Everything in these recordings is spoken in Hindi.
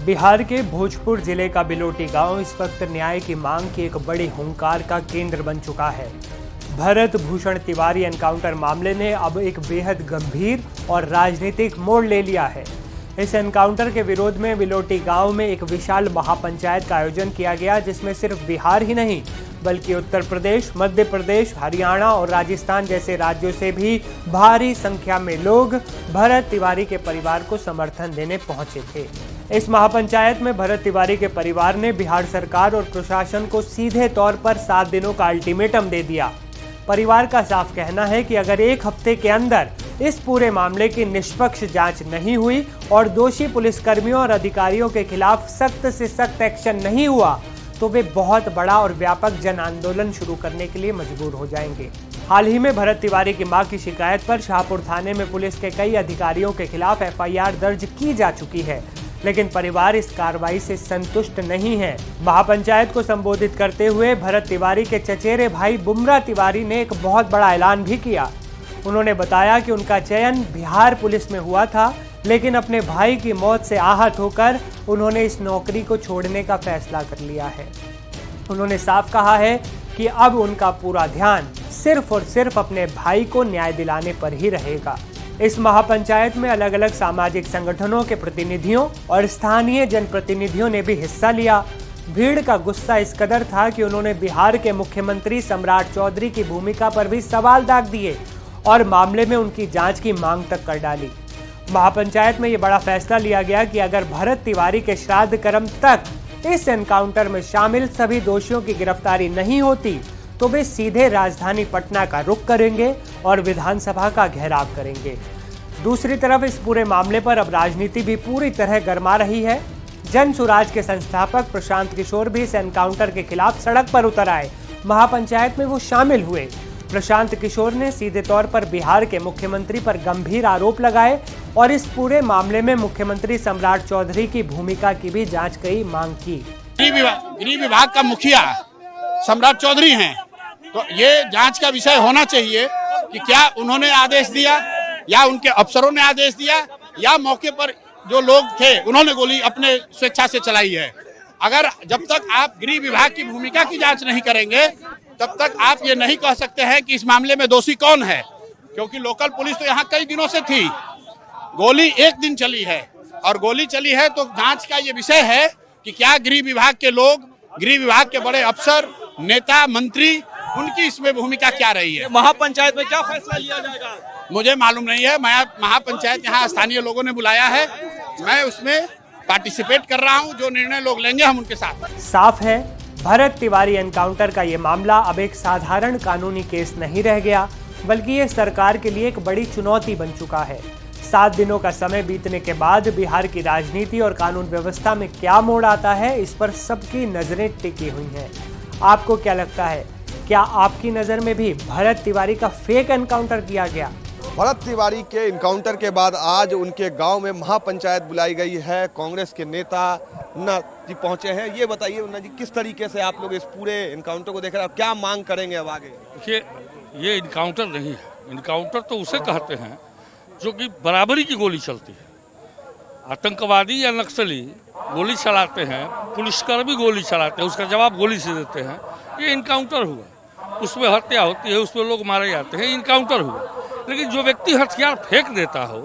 बिहार के भोजपुर जिले का बिलोटी गांव इस वक्त न्याय की मांग की एक बड़ी हुंकार का केंद्र बन चुका है। भरत भूषण तिवारी एनकाउंटर मामले ने अब एक बेहद गंभीर और राजनीतिक मोड़ ले लिया है। इस एनकाउंटर के विरोध में बिलोटी गांव में एक विशाल महापंचायत का आयोजन किया गया, जिसमें सिर्फ बिहार ही नहीं बल्कि उत्तर प्रदेश, मध्य प्रदेश, हरियाणा और राजस्थान जैसे राज्यों से भी भारी संख्या में लोग भरत तिवारी के परिवार को समर्थन देने पहुंचे थे। इस महापंचायत में भरत तिवारी के परिवार ने बिहार सरकार और प्रशासन को सीधे तौर पर 7 दिनों का अल्टीमेटम दे दिया। परिवार का साफ कहना है कि अगर एक हफ्ते के अंदर इस पूरे मामले की निष्पक्ष जांच नहीं हुई और दोषी पुलिसकर्मियों और अधिकारियों के खिलाफ सख्त से सख्त एक्शन नहीं हुआ तो वे बहुत बड़ा और व्यापक जन आंदोलन शुरू करने के लिए मजबूर हो जाएंगे। हाल ही में भरत तिवारी की मां की शिकायत पर शाहपुर थाने में पुलिस के कई अधिकारियों के खिलाफ FIR दर्ज की जा चुकी है, लेकिन परिवार इस कार्रवाई से संतुष्ट नहीं है। महापंचायत को संबोधित करते हुए भरत तिवारी के चचेरे भाई बुमरा तिवारी ने एक बहुत बड़ा ऐलान भी किया। उन्होंने बताया कि उनका चयन बिहार पुलिस में हुआ था, लेकिन अपने भाई की मौत से आहत होकर उन्होंने इस नौकरी को छोड़ने का फैसला कर लिया है। उन्होंने साफ कहा है कि अब उनका पूरा ध्यान सिर्फ और सिर्फ अपने भाई को न्याय दिलाने पर ही रहेगा। इस महापंचायत में अलग अलग सामाजिक संगठनों के प्रतिनिधियों और स्थानीय जनप्रतिनिधियों ने भी हिस्सा लिया। भीड़ का गुस्सा इस कदर था कि उन्होंने बिहार के मुख्यमंत्री सम्राट चौधरी की भूमिका पर भी सवाल दाग दिए और मामले में उनकी जांच की मांग तक कर डाली। महापंचायत में ये बड़ा फैसला लिया गया कि अगर भरत तिवारी के श्राद्ध कर्म तक इस एनकाउंटर में शामिल सभी दोषियों की गिरफ्तारी नहीं होती तो वे सीधे राजधानी पटना का रुख करेंगे और विधानसभा का घेराव करेंगे। दूसरी तरफ इस पूरे मामले पर अब राजनीति भी पूरी तरह गरमा रही है। जन सुराज के संस्थापक प्रशांत किशोर भी इस एनकाउंटर के खिलाफ सड़क पर उतर आए। महापंचायत में वो शामिल हुए। प्रशांत किशोर ने सीधे तौर पर बिहार के मुख्यमंत्री पर गंभीर आरोप लगाए और इस पूरे मामले में मुख्यमंत्री सम्राट चौधरी की भूमिका की भी जांच की मांग की। गृह विभाग का मुखिया सम्राट चौधरी हैं, तो ये जांच का विषय होना चाहिए कि क्या उन्होंने आदेश दिया या उनके अफसरों ने आदेश दिया या मौके पर जो लोग थे उन्होंने गोली अपने स्वेच्छा से चलाई है। अगर जब तक आप गृह विभाग की भूमिका की जांच नहीं करेंगे तब तक आप ये नहीं कह सकते हैं कि इस मामले में दोषी कौन है, क्योंकि लोकल पुलिस तो यहाँ कई दिनों से थी। गोली एक दिन चली है और गोली चली है तो जांच का ये विषय है कि क्या गृह विभाग के लोग, गृह विभाग के बड़े अफसर, नेता, मंत्री, उनकी इसमें भूमिका क्या रही है। महापंचायत में क्या फैसला लिया जाएगा मुझे मालूम नहीं है। महापंचायत यहाँ स्थानीय लोगों ने बुलाया है, मैं उसमें पार्टिसिपेट कर रहा हूँ। जो निर्णय लोग लेंगे हम उनके साथ। साफ है, भरत तिवारी एनकाउंटर का ये मामला अब एक साधारण कानूनी केस नहीं रह गया, बल्कि ये सरकार के लिए एक बड़ी चुनौती बन चुका है। 7 दिनों का समय बीतने के बाद बिहार की राजनीति और कानून व्यवस्था में क्या मोड़ आता है, इस पर सबकी नजरें टिकी हुई हैं। आपको क्या लगता है, क्या आपकी नजर में भी भरत तिवारी का फेक एनकाउंटर किया गया? भरत तिवारी के एनकाउंटर के बाद आज उनके गांव में महापंचायत बुलाई गई है। कांग्रेस के नेता मुन्ना जी पहुंचे हैं। ये बताइए मुन्ना जी, किस तरीके से आप लोग इस पूरे एनकाउंटर को देख रहे हैं, क्या मांग करेंगे अब आगे? ये एनकाउंटर नहीं है। एनकाउंटर तो उसे कहते हैं जो कि बराबरी की गोली चलती है। आतंकवादी या नक्सली गोली चलाते हैं, पुलिसकर्मी गोली चलाते हैं, उसका जवाब गोली से देते हैं। ये इनकाउंटर हुआ, उसमें हत्या होती है, उसमें लोग मारे जाते हैं, इनकाउंटर हुआ। लेकिन जो व्यक्ति हथियार फेंक देता हो,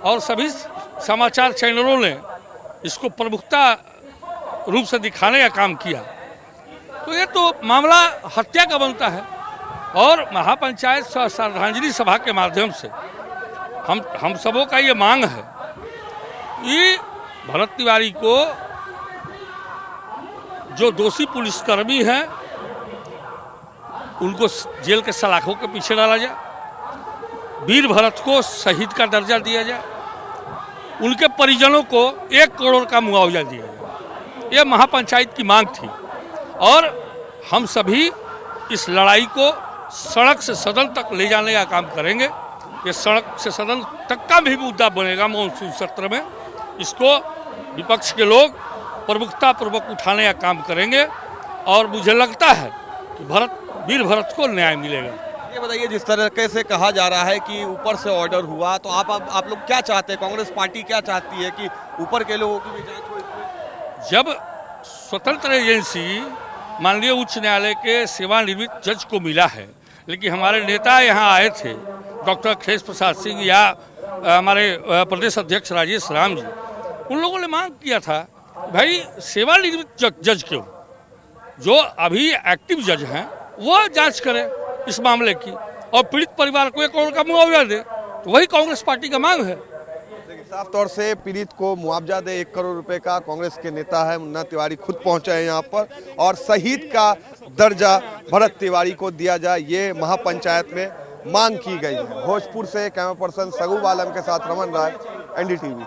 और सभी समाचार चैनलों ने इसको प्रमुखता रूप से दिखाने का काम किया, तो ये तो मामला हत्या का बनता है। और महापंचायत श्रद्धांजलि सभा के माध्यम से हम सबों का ये मांग है कि भरत तिवारी को, जो दोषी पुलिसकर्मी हैं, उनको जेल के सलाखों के पीछे डाला जाए। वीर भरत को शहीद का दर्जा दिया जाए। उनके परिजनों को 1 करोड़ का मुआवजा दिया जाए। ये महापंचायत की मांग थी और हम सभी इस लड़ाई को सड़क से सदन तक ले जाने का काम करेंगे। ये सड़क से सदन तक का भी मुद्दा बनेगा मॉनसून सत्र में। इसको विपक्ष के लोग प्रमुखतापूर्वक उठाने का काम करेंगे और मुझे लगता है कि वीर भरत को न्याय मिलेगा। ये बताइए, जिस तरीके से कहा जा रहा है कि ऊपर से ऑर्डर हुआ, तो आप लोग क्या चाहते हैं? कांग्रेस पार्टी क्या चाहती है कि ऊपर के लोगों की भी जांच हो इसमें? जब स्वतंत्र एजेंसी माननीय उच्च न्यायालय के सेवानिवृत्त जज को मिला है, लेकिन हमारे नेता यहाँ आए थे, डॉक्टर अखिलेश प्रसाद सिंह या हमारे प्रदेश अध्यक्ष राजेश राम जी, उन लोगों ने मांग किया था भाई सेवानिवृत्त जज क्यों, जो अभी एक्टिव जज हैं वो जांच करें इस मामले की और पीड़ित परिवार को 1 करोड़ का मुआवजा दे। तो वही कांग्रेस पार्टी का मांग है। साफ तौर से पीड़ित को मुआवजा दे 1 करोड़ रुपए का कांग्रेस के नेता है मुन्ना तिवारी खुद पहुंचे हैं यहाँ पर, और शहीद का दर्जा भरत तिवारी को दिया जाए, ये महापंचायत में मांग की गई है। भोजपुर से कैमरा पर्सन सगुब आलम के साथ रमन राय, एनडीटीवी।